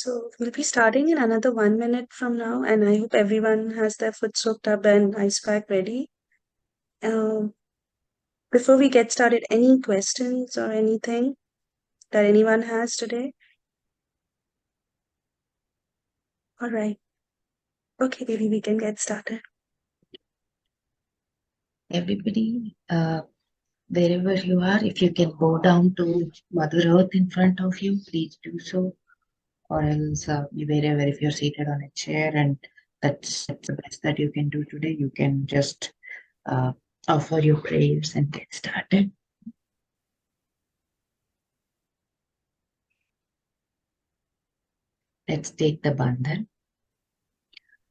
So we'll be starting in another 1 minute from now, and I hope everyone has their foot soaked up and ice pack ready. Um, Before we get started, any questions or anything that anyone has today? All right. Okay, baby, we can get started. Everybody, wherever you are, if you can go down to Mother Earth in front of you, please do so. Or else, wherever, if you're seated on a chair and that's the best that you can do today, you can just uh, offer your prayers and get started. Let's take the bandhan.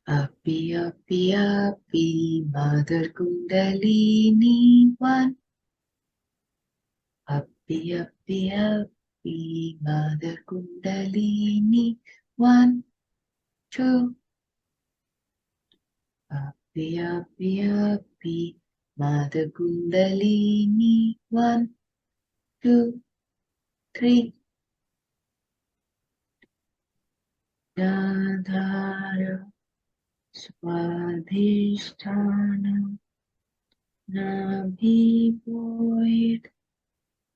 Api, api, api, Mother Kundalini One. Api, api, api, Mother Kundalini One, two. Api, api, api, Mother Kundalini. One, two, three. Dadhara Swadhisthana Nabhivoid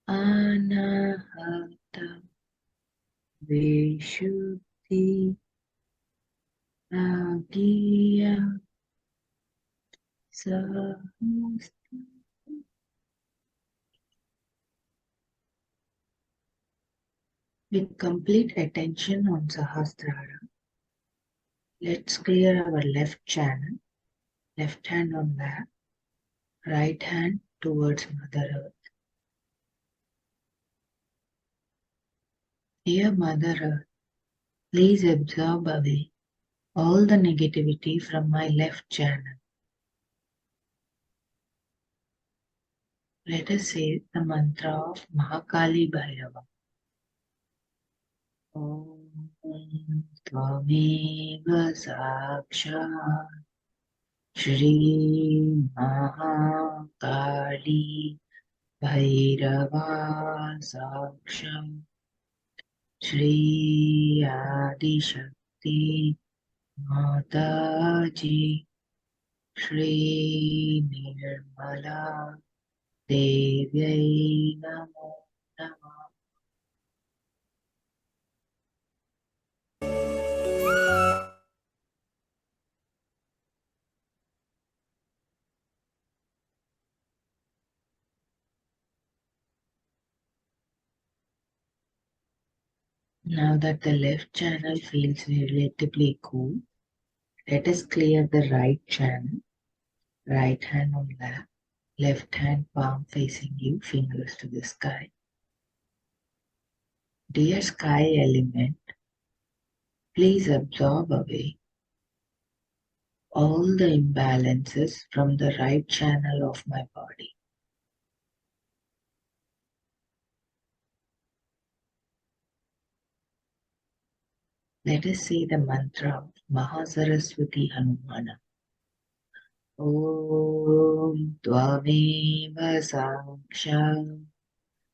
Anahata Vishuddhi Agya Sahastra. With complete attention on Sahasrara, let's clear our left channel, left hand on lap, right hand towards Mother Earth. Dear Mother Earth, please absorb away all the negativity from my left channel. Let us say the mantra of Mahakali Bhairava. Om Tvameva Sakshat Shri Mahakali Bhairava Sakshat Shri Adi Shakti Mataji Shri Nirmala Devyai Namo Namah. Now that the left channel feels relatively cool, let us clear the right channel. Right hand on lap, left hand palm facing you, fingers to the sky. Dear sky element, please absorb away all the imbalances from the right channel of my body. Let us say the mantra of Mahasaraswati Hanumana. Om Tvameva Sakshat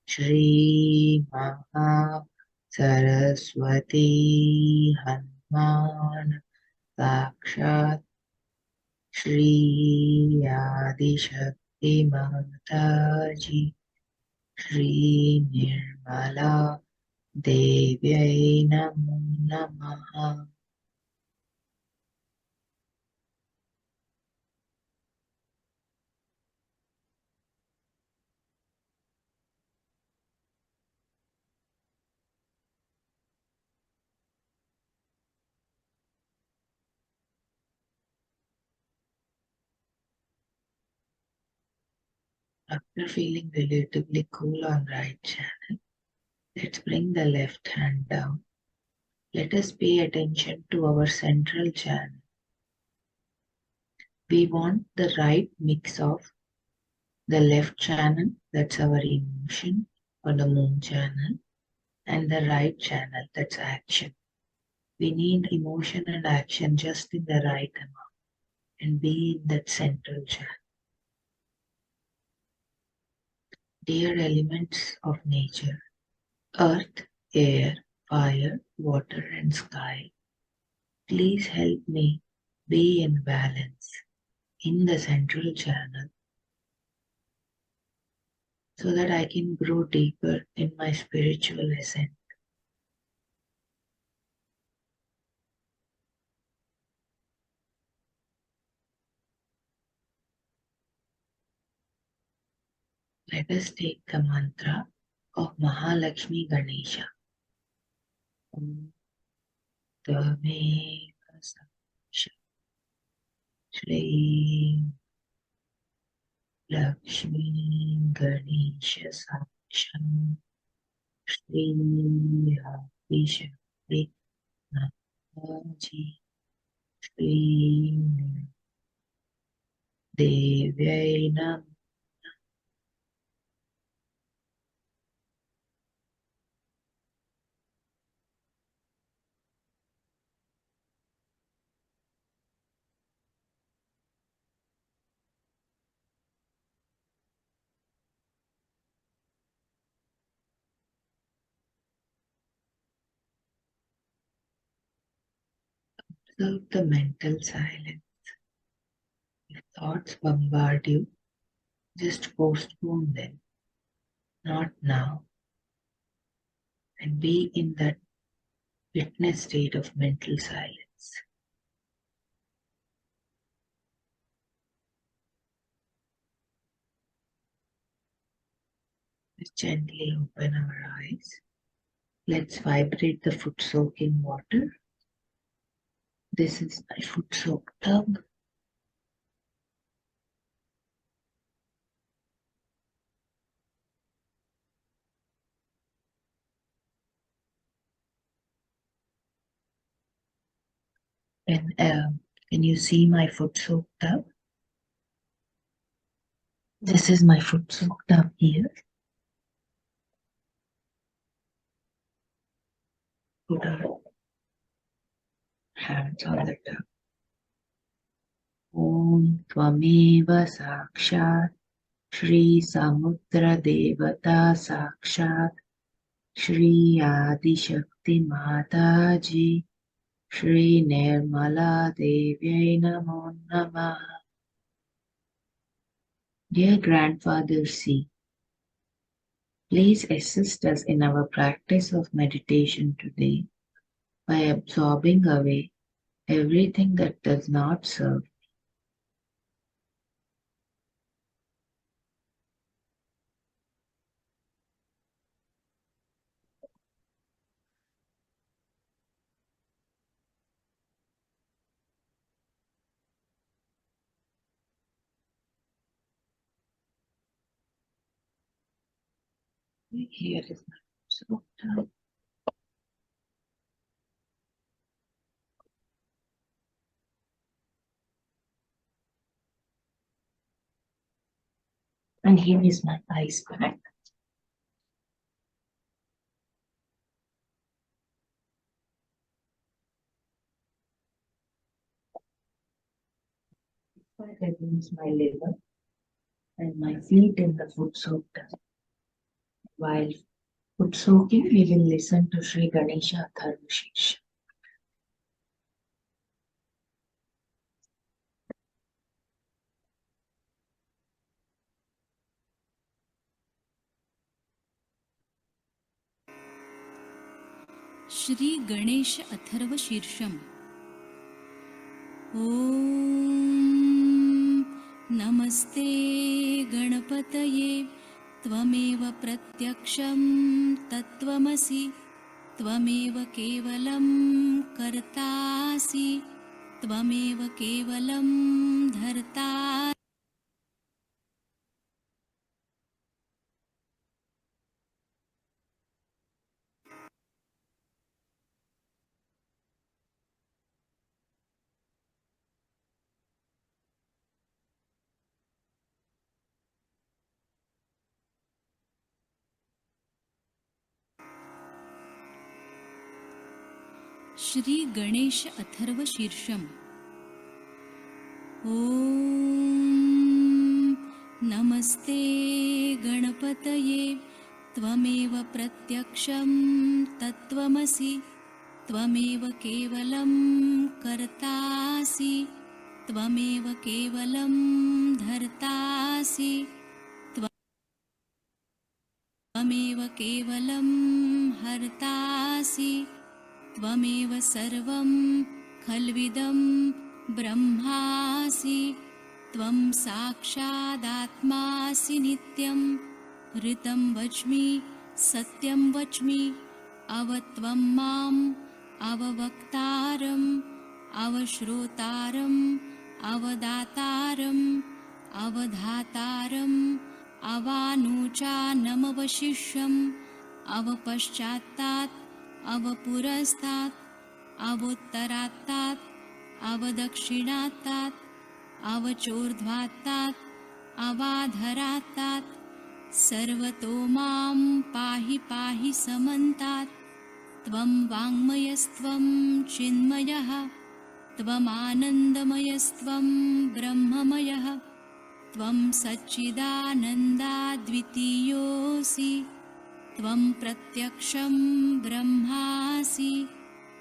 Shri Maha Saraswati Hanuman Sakshat Shri Adi Shakti Mataji Shri Nirmala Devyai Namo Namaha. After feeling relatively cool on right channel, let's bring the left hand down. Let us pay attention to our central channel. We want the right mix of the left channel, that's our emotion or the moon channel, and the right channel, that's action. We need emotion and action just in the right amount and be in that central channel. Dear elements of nature, earth, air, fire, water, and sky, please help me be in balance in the central channel so that I can grow deeper in my spiritual ascent. Let us take the mantra of Mahalakshmi Ganesha. Om Tvameva Saksha Shri Lakshmi Ganesha Saksha Shri Vishuddhi Namaji Shri Devyai Namaha. Observe the mental silence. If thoughts bombard you, just postpone them. Not now. And be in that witness state of mental silence. Let's gently open our eyes. Let's vibrate the foot soaking water. This is my foot soaked tub. And can you see my foot soaked tub? This is my foot soaked tub here. Put our hands on the tub. Om Tvameva Sakshat Shri Samudra Devata Sakshat Shri Adi Shakti Mataji Shri Nirmala Devyai Namo Namaha. Dear Grandfather C, please assist us in our practice of meditation today by absorbing away everything that does not serve. Here is my soda. And here is my ice pack. That means my liver and my feet in the foot soaked. While foot soaking, we will listen to Sri Ganesha Atharvashirsha. Shri Ganesh Atharva शीर्षम ॐ नमस्ते गणपतये त्वमेव प्रत्यक्षं तत्त्वमसि त्वमेव केवलं कर्तासि त्वमेव केवलं धर्ता श्री गणेश अथर्व शीर्षम ॐ नमस्ते गणपतये त्वमेव प्रत्यक्षं तत्त्वमसि त्वमेव केवलं कर्तासि त्वमेव केवलं धर्तासि त्वमेव केवलं हर्तासि त्वमेव सर्वं खल्विदं ब्रह्मासि त्वं साक्षादात्मासि नित्यं ऋतं वच्मि सत्यं वच्मि अवत्वं माम् अववक्तारम् अवश्रोतारम् अवदातारम् अवधातारम् अवानुचानमवशिष्यम् अवपश्चात्तात् अवपुरस्तात् अवोत्तरात्तात् अवदक्षिणात्तात् अवचोर्ध्वात्तात् अवाधरात्तात् सर्वतो मां पाहि पाहि समन्तात् त्वं वाङ्मयस्त्वं चिन्मयः त्वमानन्दमयस्त्वं ब्रह्ममयः त्वं सच्चिदानन्दाद्वितीयोऽसि त्वं प्रत्यक्षं ब्रह्मासि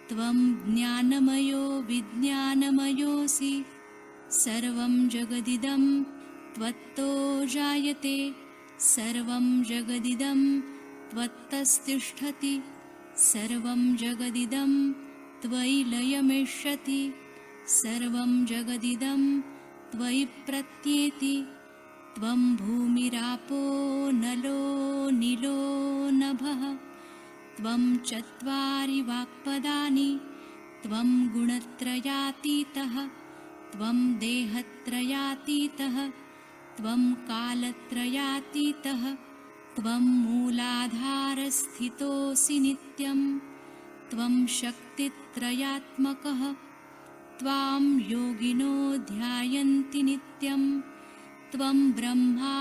त्वं ज्ञानमयो विज्ञानमयोऽसि सर्वं जगदिदं त्वत्तो जायते सर्वं जगदिदं त्वत्तस्तिष्ठति सर्वं जगदिदं त्वयि लयमिष्यति सर्वं जगदिदं त्वयि प्रत्येति त्वं भूमिरापो नलो नीलो नभः त्वं चत्वारि वाक्पदानि त्वं गुणत्रयातीतः त्वं देहत्रयातीतः त्वं कालत्रयातीतः त्वं मूलाधारस्थितोऽसि नित्यं त्वं शक्तित्रयात्मकः त्वां योगिनो ध्यायन्ति नित्यं त्वं ब्रह्मा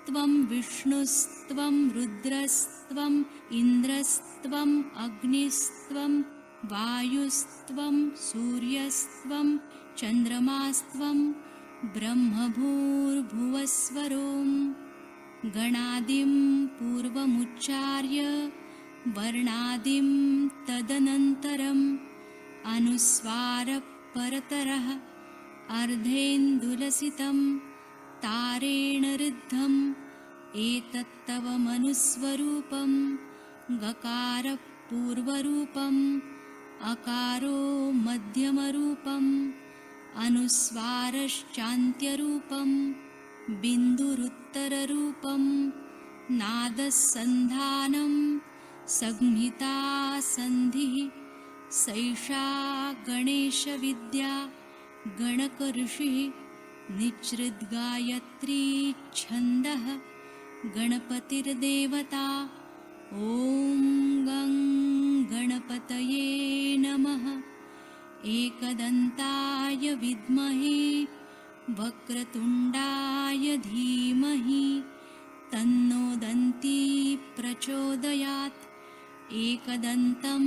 त्वं विष्णुस्त्वं रुद्रस्त्वम् इन्द्रस्त्वम् अग्निस्त्वं वायुस्त्वं सूर्यस्त्वं चन्द्रमास्त्वं ब्रह्मभूर्भुवस्वरों गणादिं पूर्वमुच्चार्य वर्णादिं तदनन्तरम् अनुस्वारपरतरः अर्धेन्दुलसितं तारेण ऋद्धम् एतत्तव मनुस्वरूपं गकारपूर्वरूपम् अकारो मध्यमरूपम् अनुस्वारश्चान्त्यरूपं बिन्दुरुत्तररूपं नादसन्धानं संहिता सन्धिः सैषा गणेशविद्या गणकऋषिः निच्छृद्गायत्री छन्दः गणपतिर्देवता ॐ गं गणपतये नमः एकदन्ताय विद्महे वक्रतुण्डाय धीमहि तन्नो दन्ती प्रचोदयात् एकदन्तं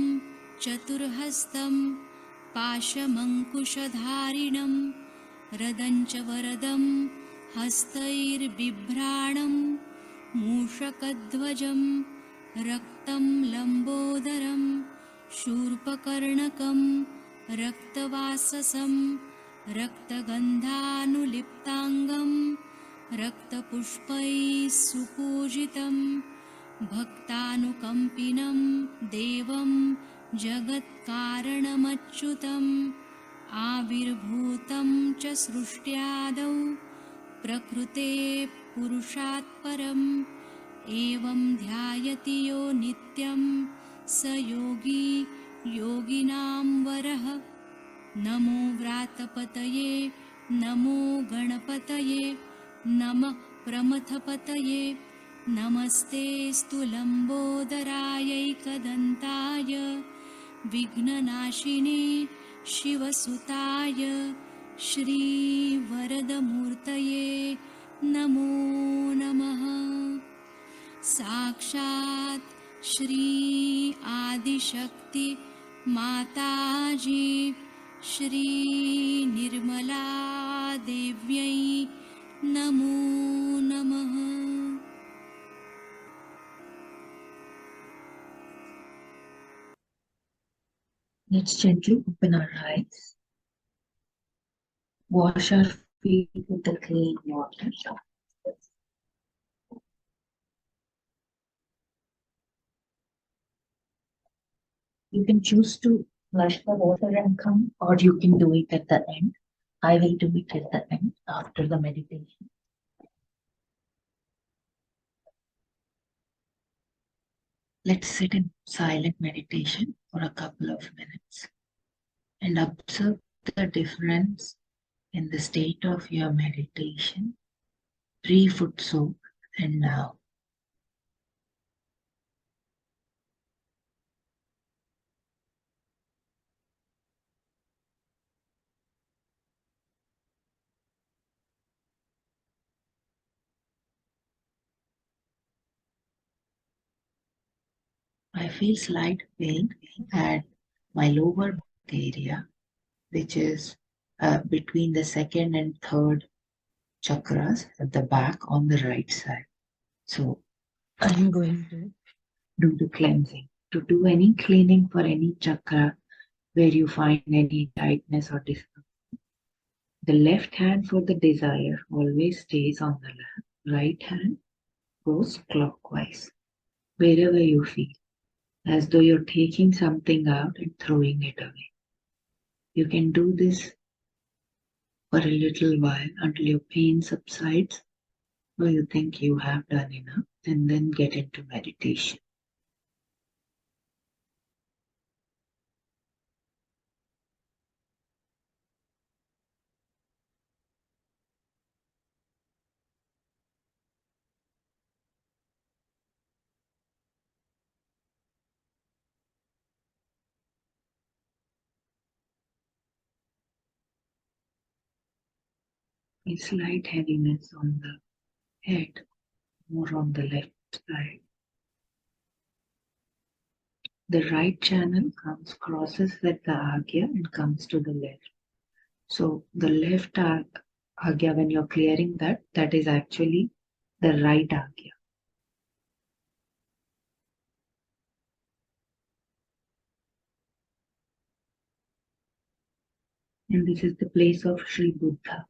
चतुर्हस्तं पाशमङ्कुशधारिणं रदञ्च वरदं हस्तैर्बिभ्राणं मूषकध्वजं रक्तं लम्बोदरं शूर्पकर्णकं रक्तवाससं रक्तगन्धानुलिप्ताङ्गं रक्तपुष्पैः सुपूजितं भक्तानुकम्पिनं देवं जगत्कारणमच्युतम् आविर्भूतं च सृष्ट्यादौ प्रकृते पुरुषात् परम् एवं ध्यायति यो नित्यं स योगी योगिनां वरः नमो व्रातपतये नमो गणपतये नमः प्रमथपतये नमस्ते लम्बोदरायैकदन्ताय विघ्ननाशिने शिवसुताय श्रीवरदमूर्तये नमो नमः साक्षात् श्री आदिशक्ति माताजी श्री निर्मला देव्यै नमो नमः। Let's gently open our eyes, wash our feet with the clean water. You can choose to flush the water and come, or you can do it at the end. I will do it at the end after the meditation. Let's sit in silent meditation for a couple of minutes and observe the difference in the state of your meditation pre-foot soak and now. I feel slight pain at my lower back area, which is between the second and third chakras at the back on the right side. So I'm going to do the cleansing. To do any cleaning for any chakra where you find any tightness or discomfort, the left hand for the desire always stays on the lap. Right hand goes clockwise wherever you feel, as though you're taking something out and throwing it away. You can do this for a little while until your pain subsides or you think you have done enough, and then get into meditation. A slight heaviness on the head, more on the left side. The right channel crosses with the agya and comes to the left. So the left agya, when you're clearing that, that is actually the right agya. And this is the place of Sri Buddha.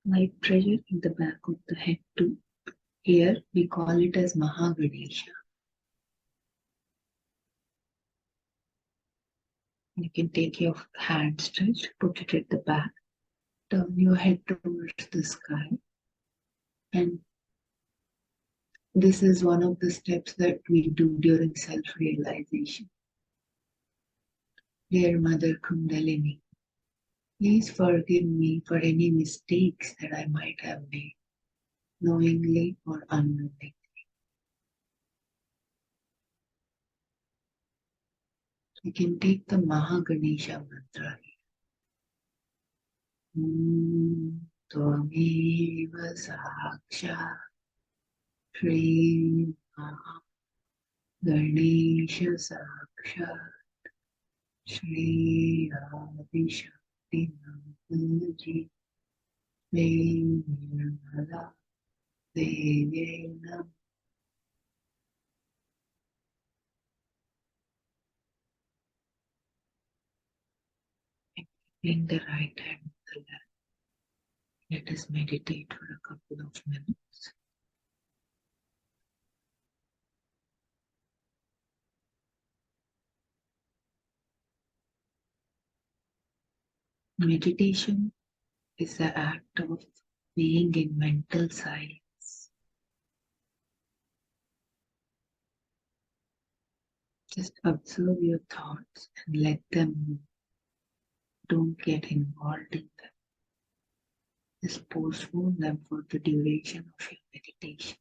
Light pressure in the back of the head too. Here we call it as Mahaganesha. You can take your hand stretched, put it at the back, turn your head towards the sky, and this is one of the steps that we do during self-realization. Dear Mother Kundalini, please forgive me for any mistakes that I might have made, knowingly or unknowingly. You can take the Mahaganesha mantra. Tvameva Saksha Shri Ganesha Saksha Shri Adishakti Namaji Shri Nirmala Devi Nam. Bring the right hand to the left. Let us meditate for a couple of minutes. Meditation is the act of being in mental silence. Just observe your thoughts and let them move. Don't get involved in them. Just postpone them for the duration of your meditation.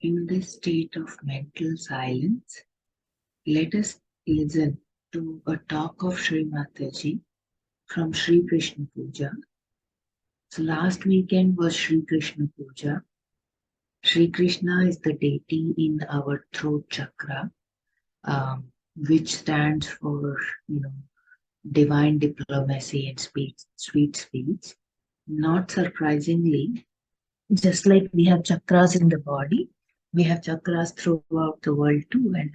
In this state of mental silence, let us listen to a talk of Sri Mataji from Sri Krishna Puja. So last weekend was Sri Krishna Puja. Sri Krishna is the deity in our throat chakra, which stands for, divine diplomacy and sweet speech. Not surprisingly, just like we have chakras in the body, we have chakras throughout the world too. And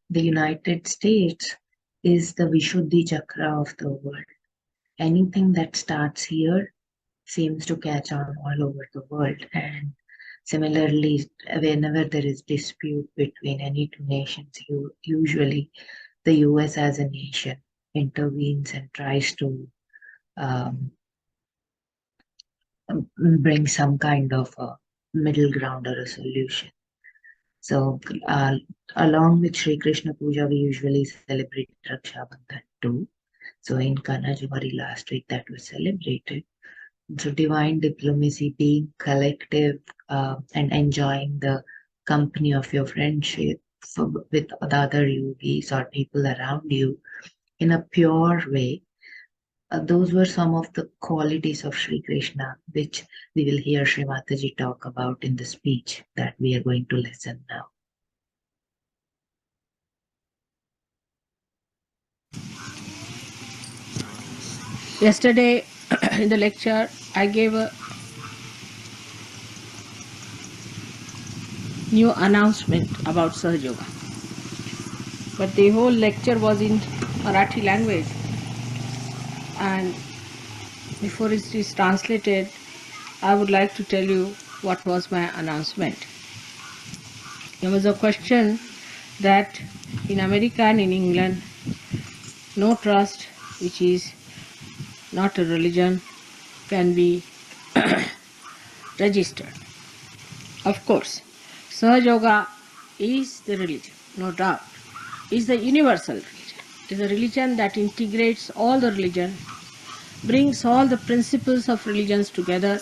the United States is the Vishuddhi chakra of the world. Anything that starts here seems to catch on all over the world. And similarly, whenever there is dispute between any two nations, usually the US as a nation intervenes and tries to um, bring some kind of a middle ground or a solution. So, along with Sri Krishna Puja, we usually celebrate Raksha Bandhan too. So, in Kanajumari last week, that was celebrated. So, divine diplomacy, being collective and enjoying the company of your friendship with the other yogis or people around you in a pure way. Those were some of the qualities of Sri Krishna, which we will hear Sri Mataji talk about in the speech that we are going to listen now. Yesterday in the lecture, I gave a new announcement about Sahaja Yoga. But the whole lecture was in Marathi language, and before it is translated, I would like to tell you what was my announcement. There was a question that in America and in England, no trust, which is not a religion, can be registered. Of course, Sahaja Yoga is the religion, no doubt. Is the universal religion. It is a religion that integrates all the religion, brings all the principles of religions together,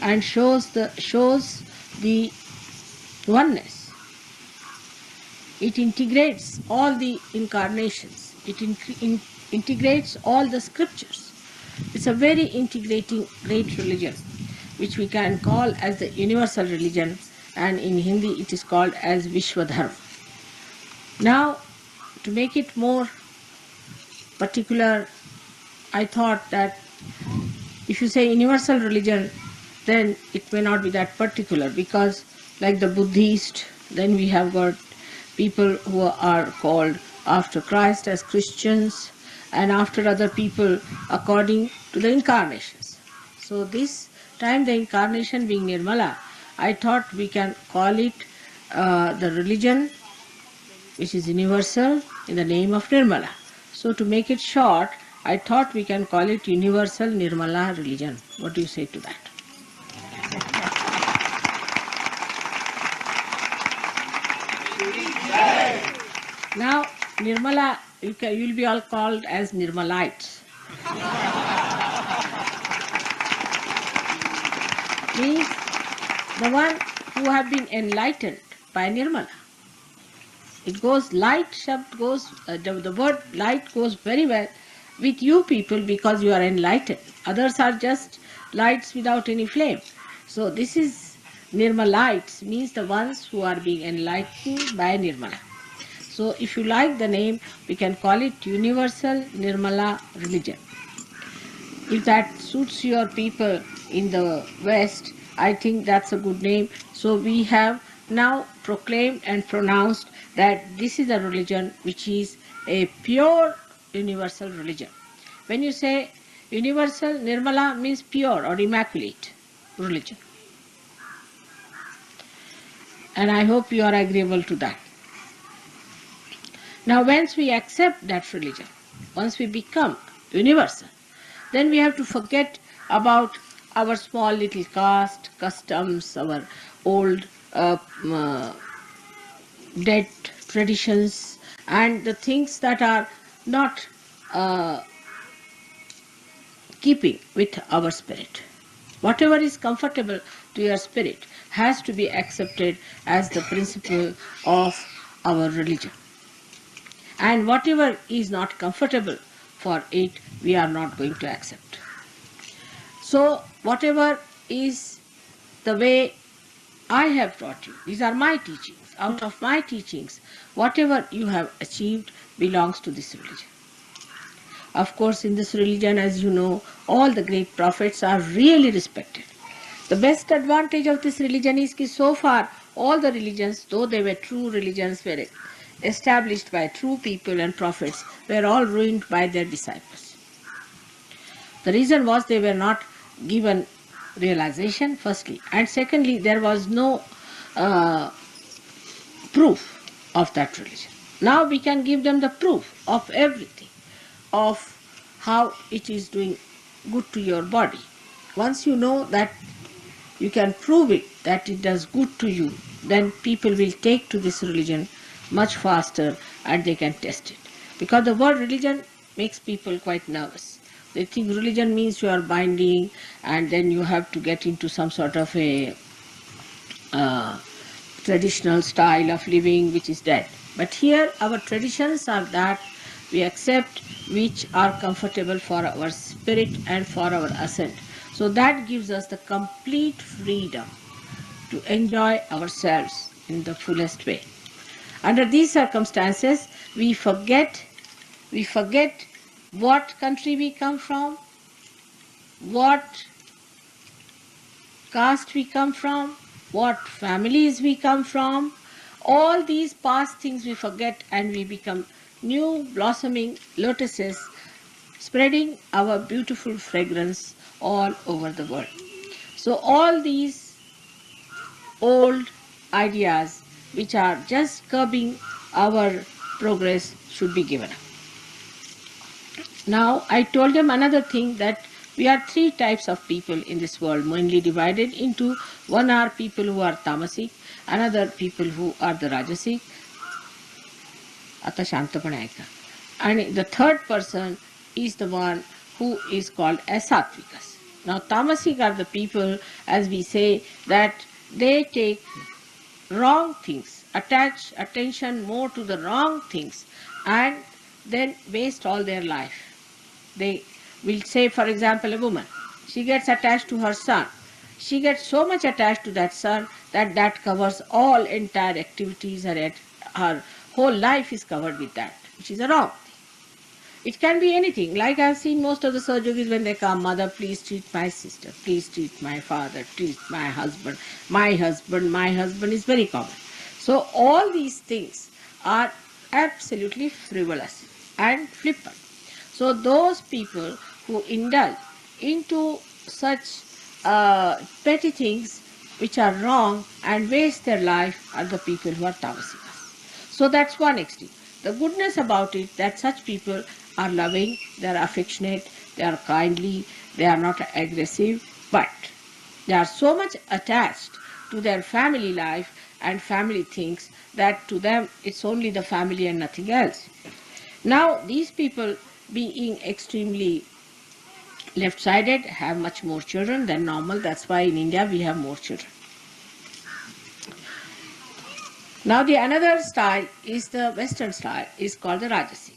and shows the oneness. It integrates all the incarnations. It integrates all the scriptures. It's a very integrating great religion, which we can call as the universal religion, and in Hindi it is called as Vishwadharma. Now, to make it more particular, I thought that if you say universal religion, then it may not be that particular, because like the Buddhist, then we have got people who are called after Christ as Christians, and after other people according to the incarnations. So this time the incarnation being Nirmala, I thought we can call it the religion which is universal in the name of Nirmala. So to make it short, I thought we can call it universal Nirmala religion. What do you say to that? Now, Nirmala, you will be all called as Nirmalites. Means the one who have been enlightened by Nirmala. It goes, light shabd goes, the word light goes very well with you people because you are enlightened. Others are just lights without any flame. So this is Nirmalites, means the ones who are being enlightened by Nirmala. So if you like the name, we can call it Universal Nirmala Religion. If that suits your people in the West, I think that's a good name. So we have now proclaimed and pronounced that this is a religion which is a pure universal religion. When you say universal, Nirmala means pure or immaculate religion. And I hope you are agreeable to that. Now, once we accept that religion, once we become universal, then we have to forget about our small little caste, customs, our old dead traditions, and the things that are not keeping with our spirit. Whatever is comfortable to your spirit has to be accepted as the principle of our religion. And whatever is not comfortable for it, we are not going to accept. So, whatever is the way I have taught you, these are my teachings. Out of my teachings, whatever you have achieved belongs to this religion. Of course, in this religion, as you know, all the great prophets are really respected. The best advantage of this religion is that so far all the religions, though they were true religions, were established by true people and prophets, were all ruined by their disciples. The reason was they were not given realization, firstly, and secondly, there was no proof of that religion. Now we can give them the proof of everything, of how it is doing good to your body. Once you know that you can prove it, that it does good to you, then people will take to this religion much faster and they can test it. Because the word religion makes people quite nervous. They think religion means you are binding and then you have to get into some sort of a traditional style of living which is dead. But here our traditions are that we accept which are comfortable for our spirit and for our ascent. So that gives us the complete freedom to enjoy ourselves in the fullest way. Under these circumstances, we forget what country we come from, what caste we come from, what families we come from. All these past things we forget and we become new blossoming lotuses, spreading our beautiful fragrance all over the world. So all these old ideas which are just curbing our progress should be given up. Now I told them another thing, that we are three types of people in this world, mainly divided into: one are people who are tamasic, another people who are the rajasic, and the third person is the one who is called as sattvikas. Now tamasic are the people, as we say, that they take wrong things, attach attention more to the wrong things, and then waste all their life. They will say, for example, a woman, she gets attached to her son. She gets so much attached to that son that covers all entire activities. Her whole life is covered with that, which is a wrong thing. It can be anything. Like I've seen most of the surgeries when they come, mother, please treat my sister, please treat my father, treat my husband. My husband is very common. So all these things are absolutely frivolous and flippant. So those people who indulge into such petty things which are wrong and waste their life are the people who are tamasikas. So that's one extreme. The goodness about it, that such people are loving, they are affectionate, they are kindly, they are not aggressive, but they are so much attached to their family life and family things that to them it's only the family and nothing else. Now these people, being extremely left-sided, have much more children than normal. That's why in India we have more children. Now the another style is the Western style, is called the Rajasic.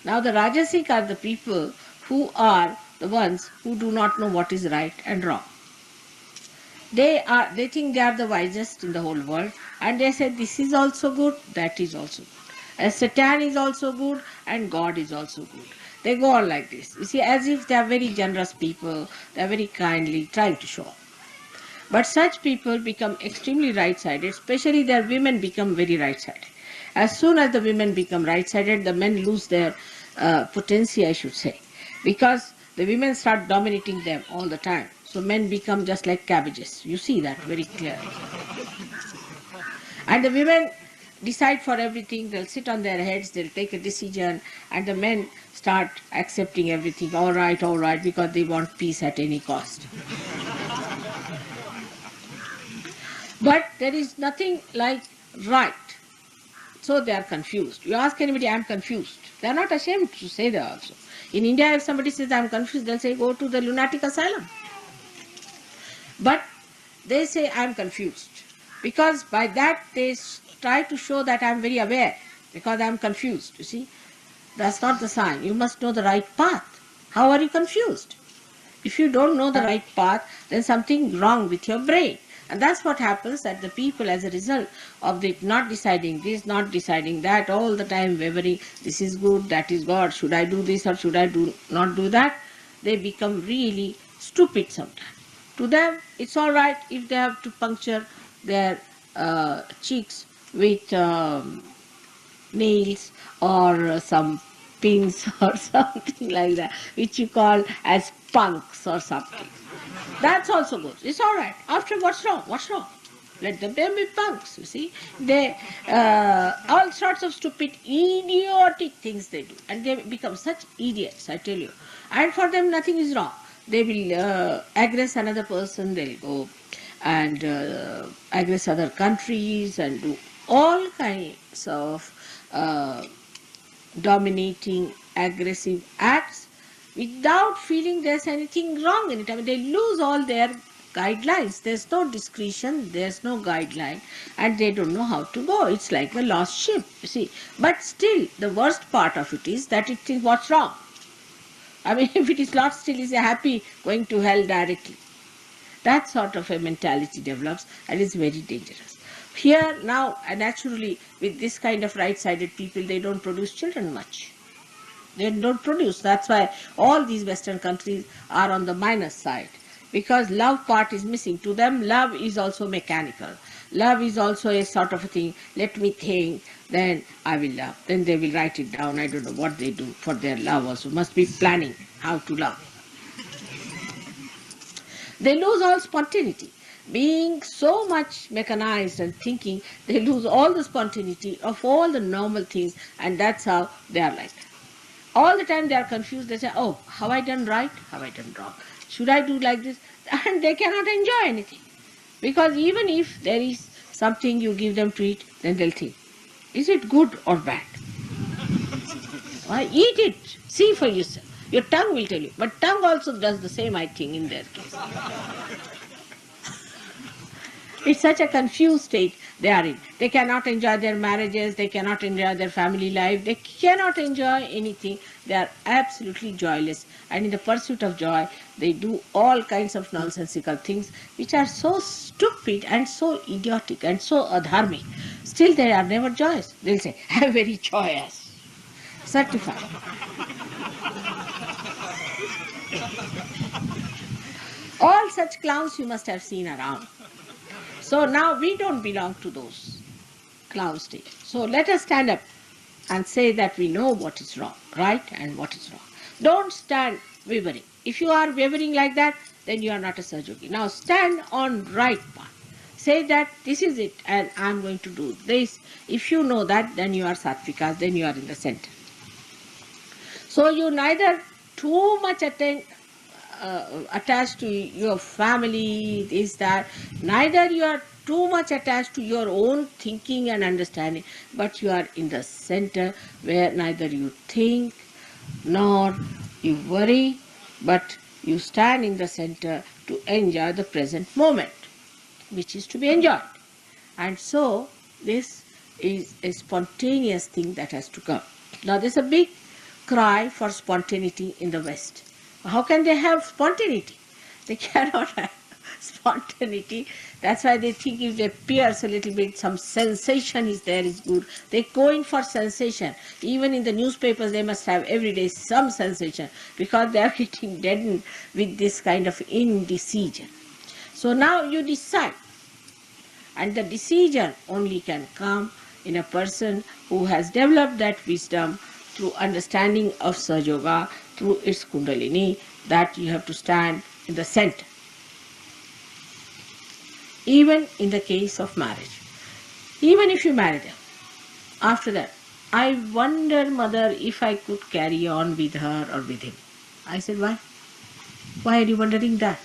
Now the Rajasic are the people who are the ones who do not know what is right and wrong. They think they are the wisest in the whole world, and they say this is also good, that is also good. And Satan is also good and God is also good. They go on like this. You see, as if they are very generous people, they are very kindly trying to show. But such people become extremely right-sided, especially their women become very right-sided. As soon as the women become right-sided, the men lose their potency, I should say, because the women start dominating them all the time. So men become just like cabbages. You see that very clearly. And the women decide for everything. They'll sit on their heads, they'll take a decision, and the men start accepting everything. All right, because they want peace at any cost. But there is nothing like right. So they are confused. You ask anybody, I'm confused. They are not ashamed to say that also. In India, if somebody says, I'm confused, they'll say, go to the lunatic asylum. But they say I'm confused, because by that they try to show that I'm very aware, because I'm confused. You see, that's not the sign. You must know the right path. How are you confused? If you don't know the right path, then something wrong with your brain. And that's what happens, that the people, as a result of the not deciding this, not deciding that, all the time wavering, this is good, that is God, should I do this or should I not do that, they become really stupid sometimes. To them, it's all right if they have to puncture their cheeks with nails or some pins or something like that, which you call as punks or something. That's also good. It's all right. After, what's wrong? What's wrong? Let them be punks, you see. They, all sorts of stupid, idiotic things they do. And they become such idiots, I tell you. And for them, nothing is wrong. They will aggress another person, they'll go and aggress other countries and do all kinds of dominating, aggressive acts without feeling there's anything wrong in it. I mean, they lose all their guidelines. There's no discretion, there's no guideline, and they don't know how to go. It's like a lost ship, you see. But still, the worst part of it is that it is what's wrong. I mean, if it is lost, still is a happy going to hell directly. That sort of a mentality develops, and is very dangerous. Here now, naturally, with this kind of right-sided people, they don't produce children much. They don't produce. That's why all these Western countries are on the minus side, because love part is missing. To them, love is also mechanical. Love is also a sort of a thing. Let me think, then I will love. Then they will write it down. I don't know what they do for their love also. Must be planning how to love. They lose all spontaneity. Being so much mechanized and thinking, they lose all the spontaneity of all the normal things, and that's how they are like that. All the time they are confused. They say, oh, have I done right? Have I done wrong? Should I do like this? And they cannot enjoy anything. Because even if there is something you give them to eat, then they'll think, is it good or bad? Why, eat it. See for yourself. Your tongue will tell you. But tongue also does the same, I think, in their case. It's such a confused state they are in. They cannot enjoy their marriages, they cannot enjoy their family life, they cannot enjoy anything. They are absolutely joyless. And in the pursuit of joy, they do all kinds of nonsensical things which are so stupid and so idiotic and so adharmic. Still, they are never joyous. They'll say, I'm very joyous. Certified. All such clowns you must have seen around. So now we don't belong to those clown stage. So let us stand up and say that we know what is wrong, right, and what is wrong. Don't stand wavering. If you are wavering like that, then you are not a Sahaja. Now stand on right path. Say that this is it and I am going to do this. If you know that, then you are Sattvikas, then you are in the center. So you neither too much attached to your family, this, that, neither you are too much attached to your own thinking and understanding, but you are in the center where neither you think nor you worry, but you stand in the center to enjoy the present moment, which is to be enjoyed. And so this is a spontaneous thing that has to come. Now there's a big cry for spontaneity in the West. How can they have spontaneity? They cannot have spontaneity. That's why they think if they pierce a little bit, some sensation is there, is good. They go in for sensation. Even in the newspapers, they must have every day some sensation, because they are getting deadened with this kind of indecision. So now you decide. And the decision only can come in a person who has developed that wisdom through understanding of Sahaja Yoga, through its Kundalini, that you have to stand in the center. Even in the case of marriage. Even if you marry them, after that, I wonder, mother, if I could carry on with her or with him. I said, why? Why are you wondering that?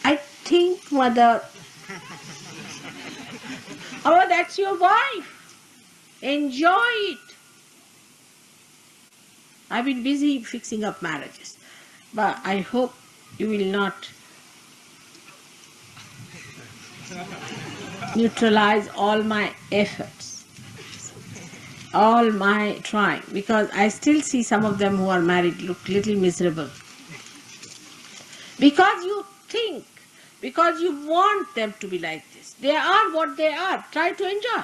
I think, mother, oh, that's your wife. Enjoy it. I've been busy fixing up marriages, but I hope you will not neutralize all my efforts, all my trying, because I still see some of them who are married look little miserable. Because you think, because you want them to be like this. They are what they are. Try to enjoy.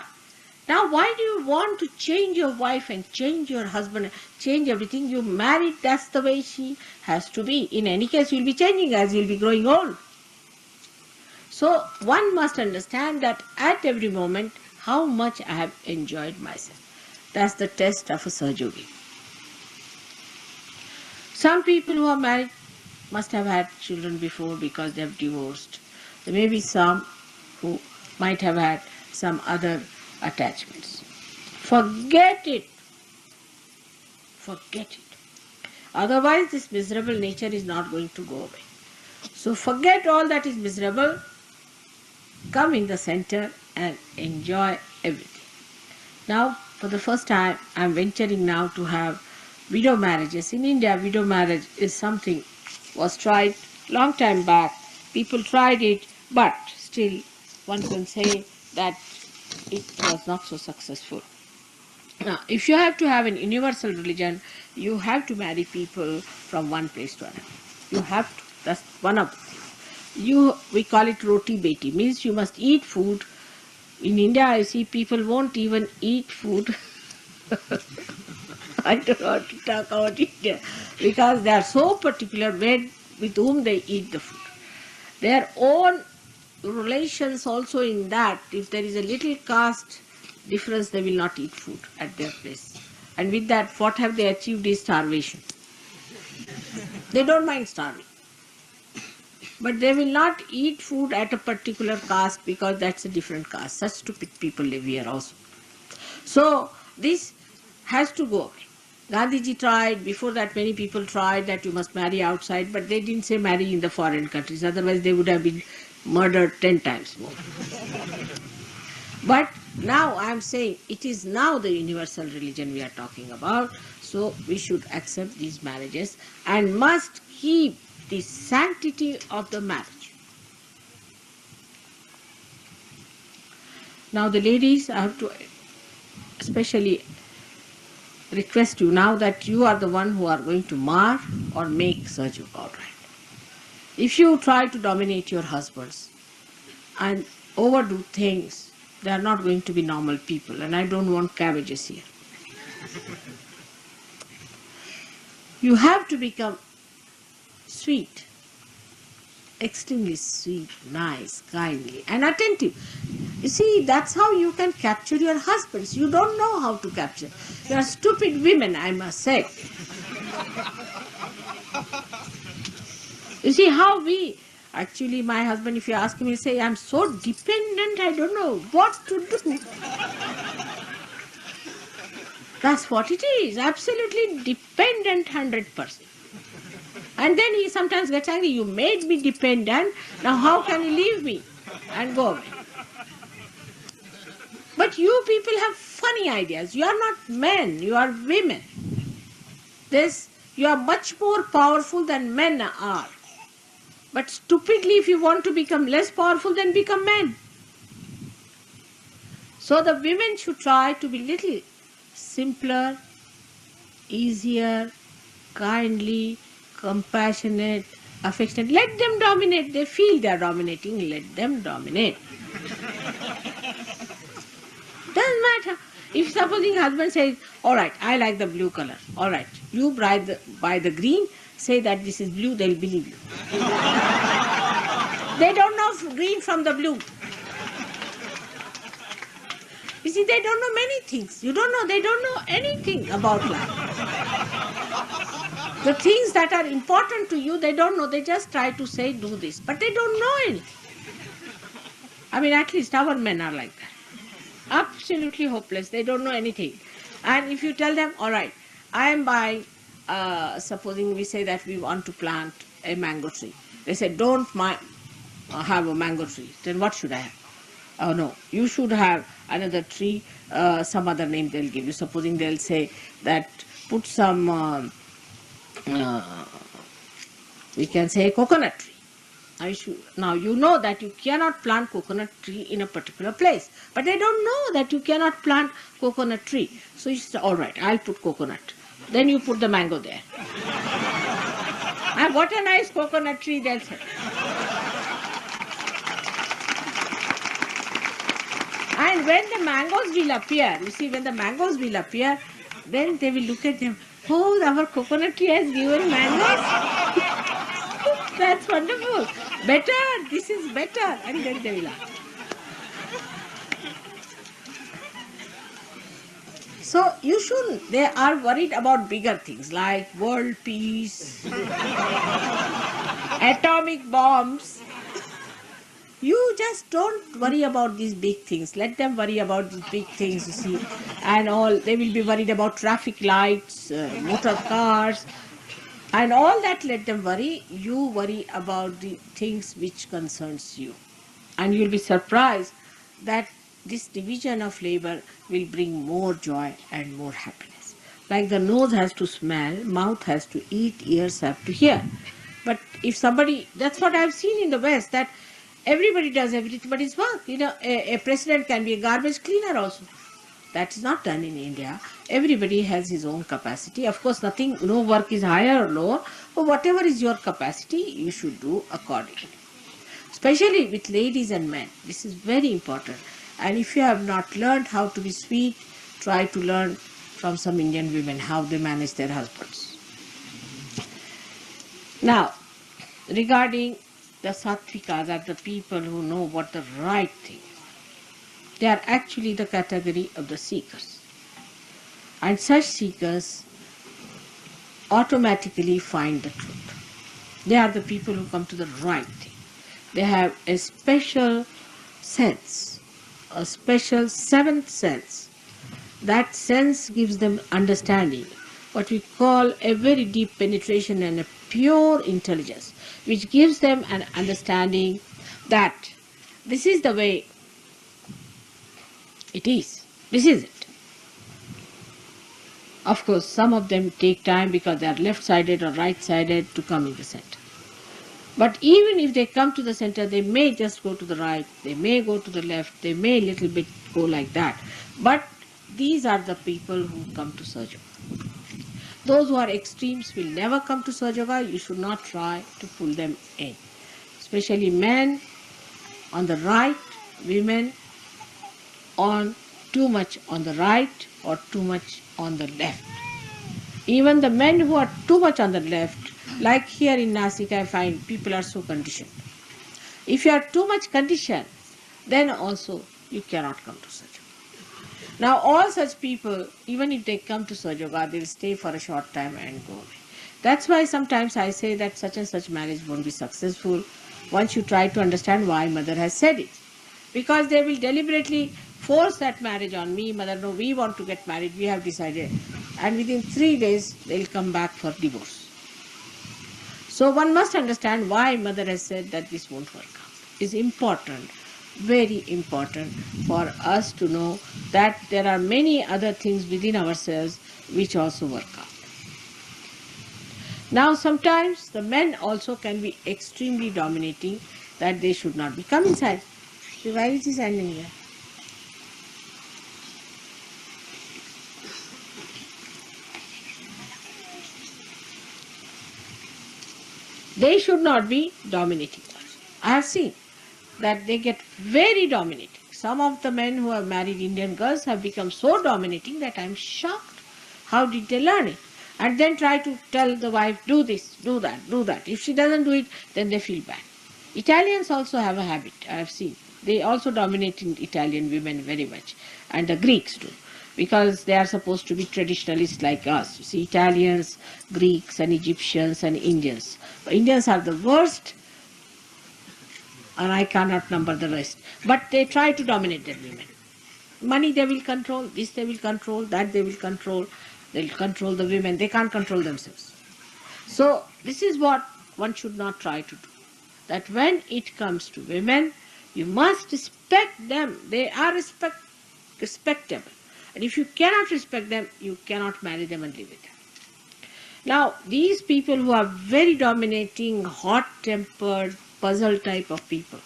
Now, why do you want to change your wife and change your husband, change everything? You married, that's the way she has to be. In any case, you'll be changing as you'll be growing old. So, one must understand that at every moment, how much I have enjoyed myself. That's the test of a Sahajogi. Some people who are married must have had children before because they have divorced. There may be some who might have had some other attachments. Forget it. Forget it. Otherwise, this miserable nature is not going to go away. So forget all that is miserable, come in the center and enjoy everything. Now, for the first time, I am venturing now to have widow marriages. In India, widow marriage is something was tried long time back. People tried it, but still one can say that it was not so successful. Now, if you have to have an universal religion, you have to marry people from one place to another. You have to. That's one of the things. We call it roti beti, means you must eat food. In India, I see people won't even eat food. I don't want to talk about India because they are so particular with whom they eat the food. Their own relations also in that, if there is a little caste difference, they will not eat food at their place. And with that, what have they achieved is starvation. They don't mind starving. But they will not eat food at a particular caste because that's a different caste. Such stupid people live here also. So this has to go away. Gandhiji tried, before that many people tried that you must marry outside, but they didn't say marry in the foreign countries, otherwise they would have been murdered 10 times more. But now I am saying it is now the universal religion we are talking about, so we should accept these marriages and must keep the sanctity of the marriage. Now the ladies, I have to especially request you now that you are the one who are going to mar or make Sahajoga all right. If you try to dominate your husbands and overdo things, they are not going to be normal people, and I don't want cabbages here. You have to become sweet, extremely sweet, nice, kindly, and attentive. You see, that's how you can capture your husbands. You don't know how to capture. You are stupid women, I must say. You see how actually my husband, if you ask him, he'll say, I'm so dependent, I don't know what to do. That's what it is, absolutely dependent 100%. And then he sometimes gets angry, you made me dependent, now how can you leave me and go away? But you people have funny ideas. You are not men, you are women. You are much more powerful than men are. But stupidly, if you want to become less powerful, then become men. So the women should try to be little simpler, easier, kindly, compassionate, affectionate. Let them dominate. They feel they are dominating. Let them dominate. Doesn't matter. If supposing husband says, all right, I like the blue color. All right, you buy the green. Say that this is blue, they'll believe you. They don't know green from the blue. You see, they don't know many things. They don't know anything about life. The things that are important to you, they don't know. They just try to say, do this. But they don't know anything. I mean, at least our men are like that. Absolutely hopeless. They don't know anything. And if you tell them, all right, I am buying, supposing we say that we want to plant a mango tree. They say, don't have a mango tree. Then what should I have? Oh no, you should have another tree, some other name they'll give you. Supposing they'll say that put some, we can say coconut tree. Now you know that you cannot plant coconut tree in a particular place, but they don't know that you cannot plant coconut tree. So you say, all right, I'll put coconut. Then you put the mango there. And what a nice coconut tree, they'll say. And when the mangoes will appear, you see, when the mangoes will appear, then they will look at them. Oh, our coconut tree has given mangoes. That's wonderful. Better, this is better. And then they will laugh. So you shouldn't. They are worried about bigger things like world peace, atomic bombs. You just don't worry about these big things. Let them worry about these big things, you see. And all, they will be worried about traffic lights, motor cars, and all that let them worry. You worry about the things which concerns you. And you'll be surprised that this division of labor will bring more joy and more happiness. Like the nose has to smell, mouth has to eat, ears have to hear. But if somebody, that's what I've seen in the West, that everybody does everybody's work. You know, a president can be a garbage cleaner also. That is not done in India. Everybody has his own capacity. Of course, nothing, no work is higher or lower, but whatever is your capacity, you should do accordingly. Especially with ladies and men. This is very important. And if you have not learned how to be sweet, try to learn from some Indian women how they manage their husbands. Now, regarding the Sattvikas are the people who know what the right thing is. They are actually the category of the seekers. And such seekers automatically find the truth. They are the people who come to the right thing. They have a special sense, a special seventh sense. That sense gives them understanding, what we call a very deep penetration and a pure intelligence, which gives them an understanding that this is the way it is. This is it. Of course, some of them take time because they are left-sided or right-sided to come in the center. But even if they come to the center, they may just go to the right, they may go to the left, they may a little bit go like that. But these are the people who come to Sahaja Yoga. Those who are extremes will never come to Sahaja Yoga. You should not try to pull them in. Especially men on the right, women on too much on the right or too much on the left. Even the men who are too much on the left, like here in Nasik, I find people are so conditioned. If you are too much conditioned, then also you cannot come to Sahaja Yoga. Now all such people, even if they come to Sahaja Yoga, they will stay for a short time and go away. That's why sometimes I say that such and such marriage won't be successful once you try to understand why mother has said it. Because they will deliberately force that marriage on me. Mother, no, we want to get married, we have decided. And within 3 days, they will come back for divorce. So one must understand why mother has said that this won't work out. It's important, very important for us to know that there are many other things within ourselves which also work out. Now sometimes the men also can be extremely dominating, that they should not be. Come inside. Why is he standing here? They should not be dominating us. I have seen that they get very dominating. Some of the men who have married Indian girls have become so dominating that I am shocked. How did they learn it? And then try to tell the wife, do this, do that, do that. If she doesn't do it, then they feel bad. Italians also have a habit, I have seen. They also dominate in Italian women very much. And the Greeks do. Because they are supposed to be traditionalists like us. You see, Italians, Greeks and Egyptians and Indians. But Indians are the worst, and I cannot number the rest. But they try to dominate their women. Money they will control, this they will control, that they will control. They will control the women. They can't control themselves. So this is what one should not try to do. That when it comes to women, you must respect them. They are respectable. And if you cannot respect them, you cannot marry them and live with them. Now, these people who are very dominating, hot-tempered, puzzle type of people.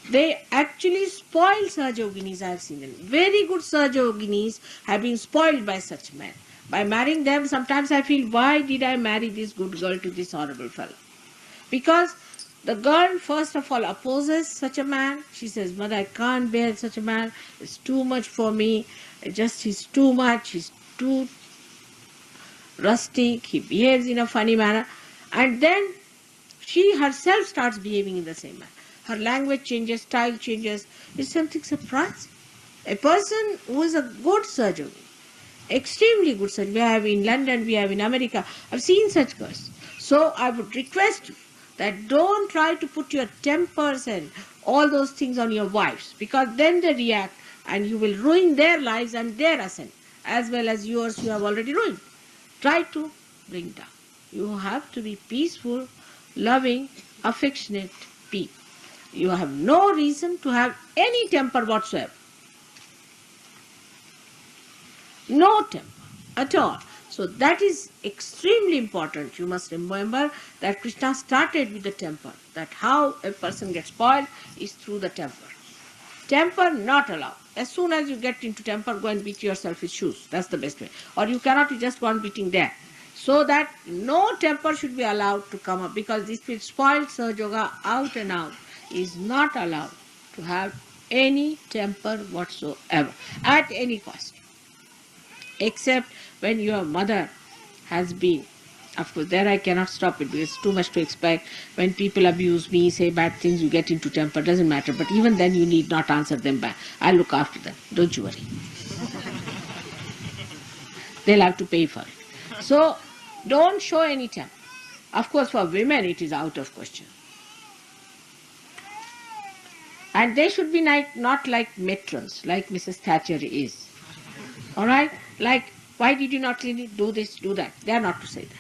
They actually spoil Sahajoginis, I have seen them. Very good Sahajoginis have been spoiled by such men. By marrying them, sometimes I feel, why did I marry this good girl to this horrible fellow? Because the girl, first of all, opposes such a man. She says, Mother, I can't bear such a man. It's too much for me. He's too much. He's too rustic. He behaves in a funny manner. And then she herself starts behaving in the same manner. Her language changes, style changes. It's something surprising. A person who is a good surgeon, extremely good surgeon, we have in London, we have in America, I've seen such girls. So I would request you that don't try to put your tempers and all those things on your wives, because then they react and you will ruin their lives and their ascent, as well as yours you have already ruined. Try to bring down. You have to be peaceful, loving, affectionate people. You have no reason to have any temper whatsoever. No temper at all. So that is extremely important. You must remember that Krishna started with the temper. That how a person gets spoiled is through the temper. Temper not allowed. As soon as you get into temper, go and beat yourself with shoes. That's the best way. Or you cannot, you just go on beating there. So that no temper should be allowed to come up, because this will spoil Sahaja Yoga out and out. Is not allowed to have any temper whatsoever at any cost. Except when your mother has been. Of course, there I cannot stop it because it's too much to expect. When people abuse me, say bad things, you get into temper, doesn't matter. But even then, you need not answer them back. I'll look after them. Don't you worry. They'll have to pay for it. So, don't show any temper. Of course, for women, it is out of question. And they should be not like matrons, like Mrs. Thatcher is. All right? Like, why did you not clean it? Do this, do that. They are not to say that.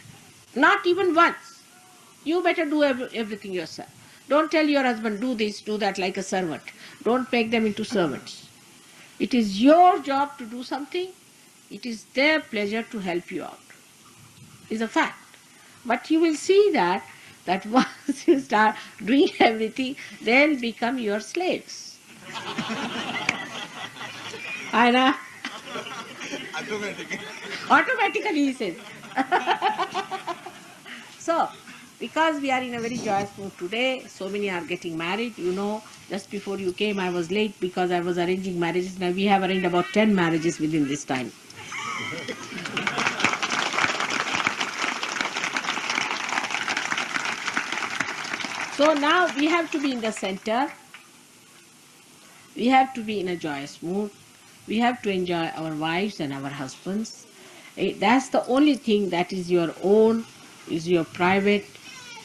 Not even once. You better do everything yourself. Don't tell your husband, do this, do that, like a servant. Don't make them into servants. It is your job to do something. It is their pleasure to help you out. It's a fact. But you will see that once you start doing everything, they'll become your slaves. And automatically he says. So, because we are in a very joyous mood today, so many are getting married. You know, just before you came, I was late because I was arranging marriages. Now we have arranged about 10 marriages within this time. So now we have to be in the center. We have to be in a joyous mood. We have to enjoy our wives and our husbands. That's the only thing that is your own, is your private,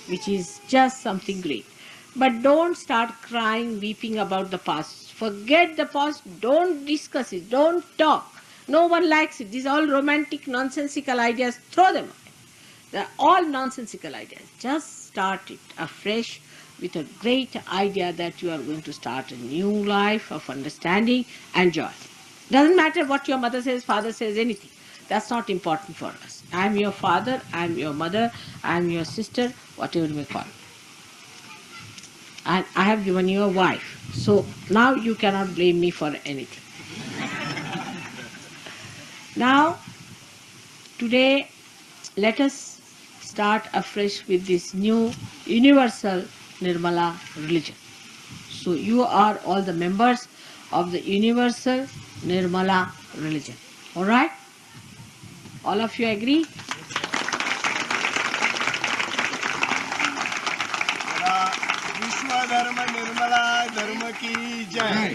which is just something great. But don't start crying, weeping about the past. Forget the past. Don't discuss it. Don't talk. No one likes it. These are all romantic, nonsensical ideas. Throw them away. They're all nonsensical ideas. Just start it afresh with a great idea that you are going to start a new life of understanding and joy. Doesn't matter what your mother says, father says, anything. That's not important for us. I'm your father, I'm your mother, I'm your sister, whatever you may call. And I have given you a wife. So now you cannot blame me for anything. Now, today, let us start afresh with this new universal Nirmala religion. So you are all the members of the universal Nirmala religion. All right? All of you agree? Vishwadharma Nirmala Dharma ki jai.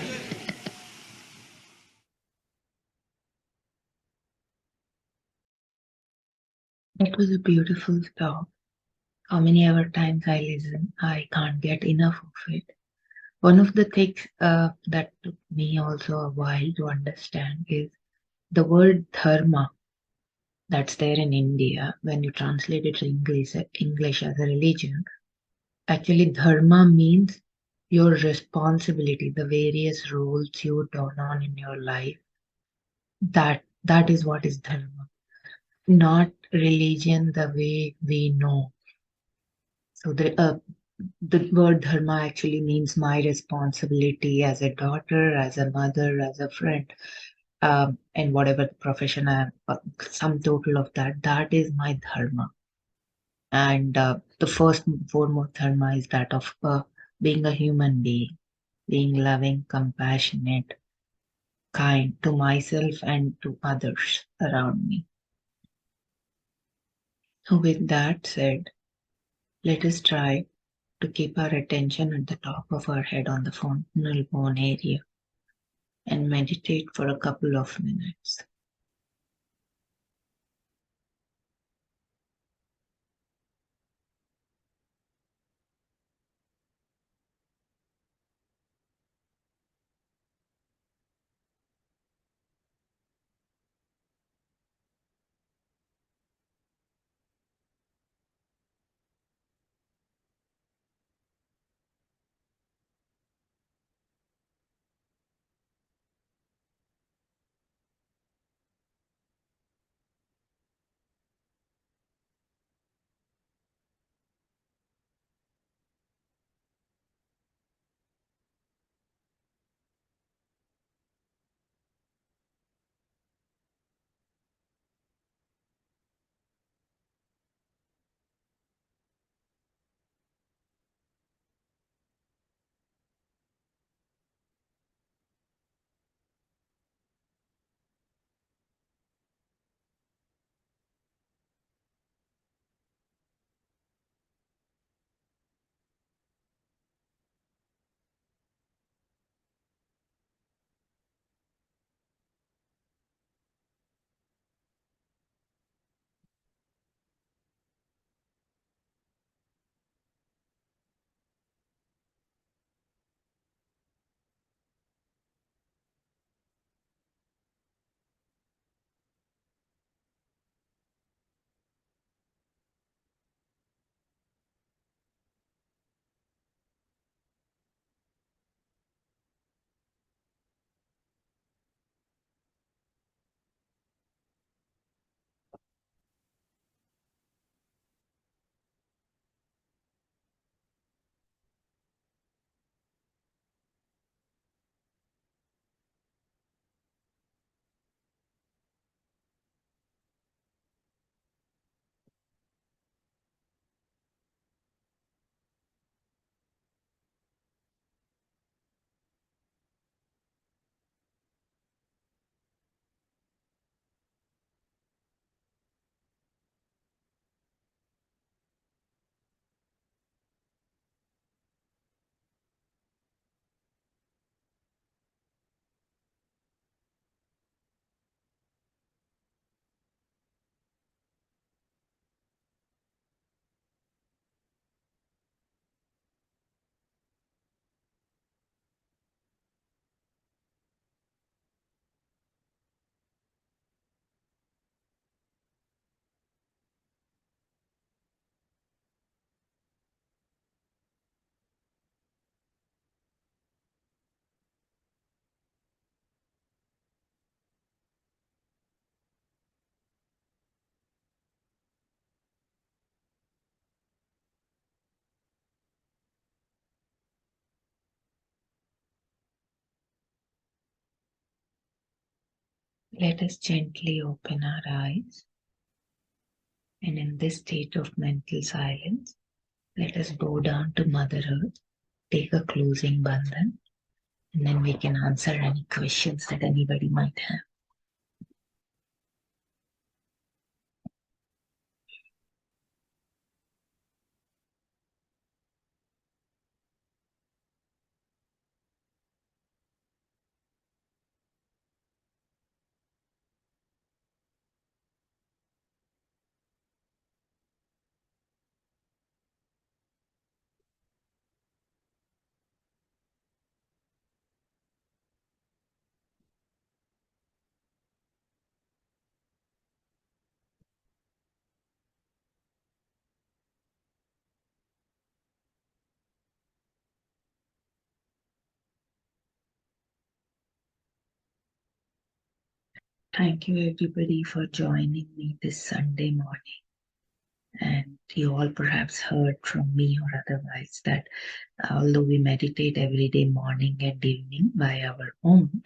It was a beautiful talk. How many ever times I listen, I can't get enough of it. One of the things that took me also a while to understand is the word dharma that's there in India. When you translate it to English as a religion, actually dharma means your responsibility, the various roles you turn on in your life. That is what is dharma, not religion the way we know. So The word dharma actually means my responsibility as a daughter, as a mother, as a friend, and whatever profession I am, sum total of that, that is my dharma. And the first and foremost dharma is that of being a human being loving, compassionate, kind to myself and to others around me. So, with that said, let us try to keep our attention at the top of our head on the frontal bone area and meditate for a couple of minutes. Let us gently open our eyes, and in this state of mental silence, let us bow down to Mother Earth, take a closing bandhan, and then we can answer any questions that anybody might have. Thank you, everybody, for joining me this Sunday morning. And you all perhaps heard from me or otherwise that although we meditate every day, morning and evening by our own,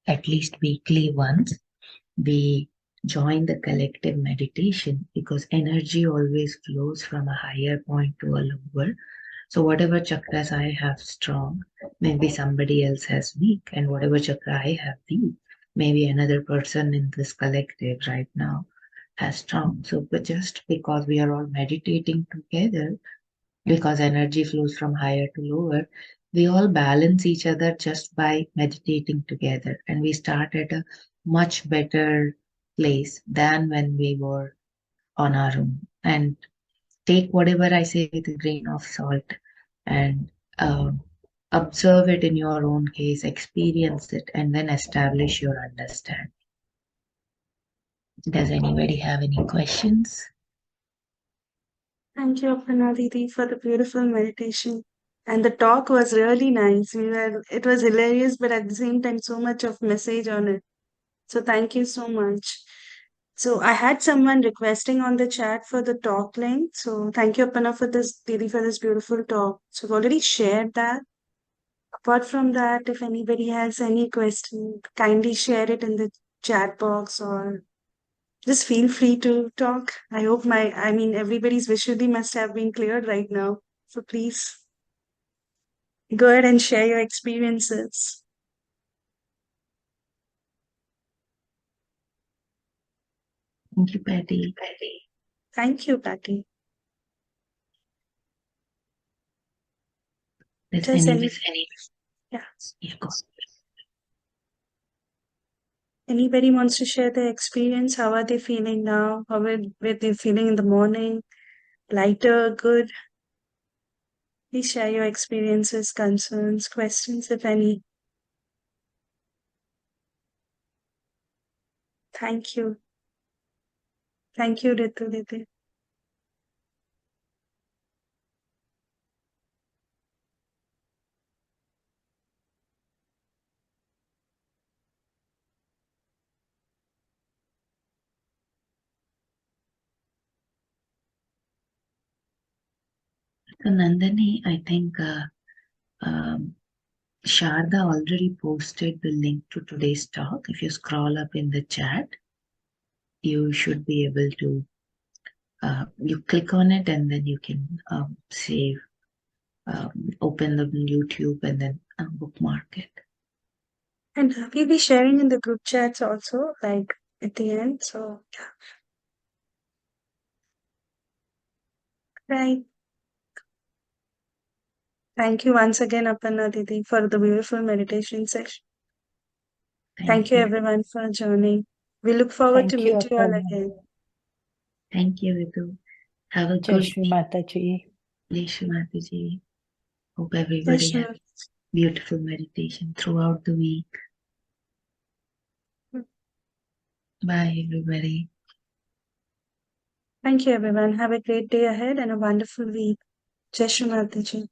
at least weekly once, we join the collective meditation because energy always flows from a higher point to a lower. So whatever chakras I have strong, maybe somebody else has weak, and whatever chakra I have weak, maybe another person in this collective right now has strong. So but just because we are all meditating together, because energy flows from higher to lower, we all balance each other just by meditating together, and we start at a much better place than when we were on our own. And take whatever I say with a grain of salt, and observe it in your own case, experience it, and then establish your understanding. Does anybody have any questions? Thank you, Aparna Didi, for the beautiful meditation. And the talk was really nice. It was hilarious, but at the same time, so much of message on it. So thank you so much. So I had someone requesting on the chat for the talk link. So thank you, Aparna, for this, Didi, for this beautiful talk. So I've already shared that. Apart from that, if anybody has any question, kindly share it in the chat box or just feel free to talk. I mean, everybody's Vishuddhi must have been cleared right now. So please go ahead and share your experiences. Thank you, Patty. Thank you, Patty. Does Does any, yeah. yeah, go. Anybody wants to share their experience? How are they feeling now? How were they feeling in the morning? Lighter, good? Please share your experiences, concerns, questions, if any. Thank you. Thank you, Ritu. So Nandini, I think Sharda already posted the link to today's talk. If you scroll up in the chat, you should be able to, you click on it and then you can save, open the YouTube and then bookmark it. And we'll be sharing in the group chats also, like at the end. So, yeah. Right. Thank you once again, Aparna Didi, for the beautiful meditation session. Thank you, everyone, for joining. We look forward to Thank you, meet you all Aparna. again. Thank you, Ritu. Have a Jai good Shri week. Mataji. Jai Shri Mataji. Hope Jai everybody Shri has beautiful meditation throughout the week. Bye, everybody. Thank you, everyone. Have a great day ahead and a wonderful week. Jai Shri Mataji.